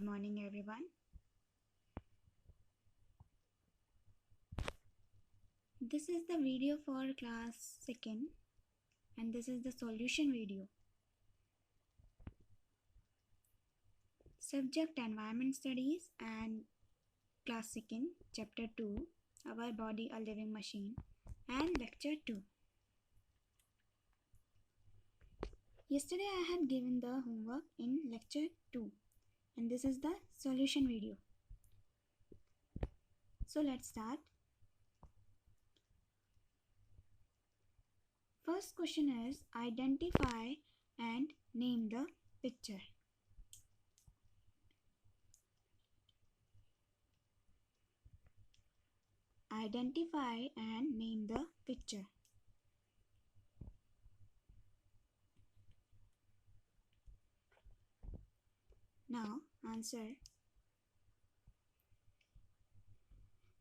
morning everyone. This is the video for class 2nd and this is the solution video. Subject Environment Studies and class 2nd chapter 2 Our Body a Living Machine and lecture 2. Yesterday I had given the homework in lecture 2 and this is the solution video. So let's start. First question is identify and name the picture. Identify and name the picture. Now answer.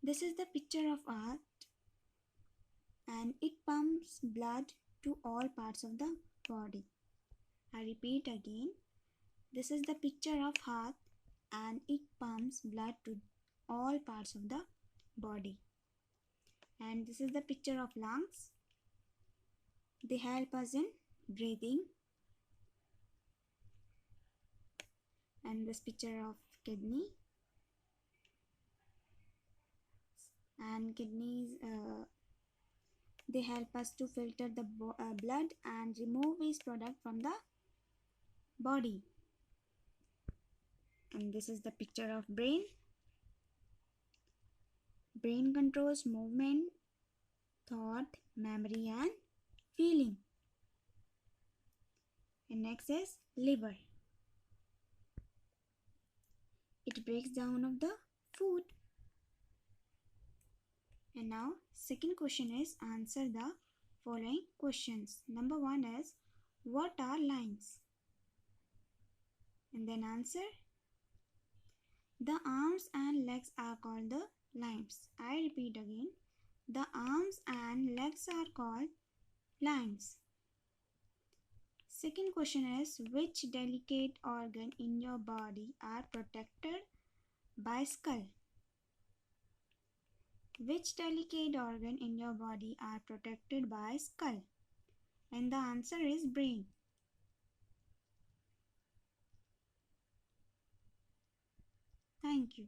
This is the picture of heart and it pumps blood to all parts of the body. I repeat again. This is the picture of heart and it pumps blood to all parts of the body. And this is the picture of lungs. They help us in breathing. And this picture of kidney. And kidneys, they help us to filter the blood and remove waste product from the body. And this is the picture of brain. Brain controls movement, thought, memory and feeling. And next is liver. It breaks down of the food. And now second question is answer the following questions. Number 1 is what are lines? And then answer. The arms and legs are called the limbs. I repeat again. The arms and legs are called limbs. Second question is which delicate organ in your body are protected by skull? Which delicate organ in your body are protected by skull? And the answer is brain. Thank you.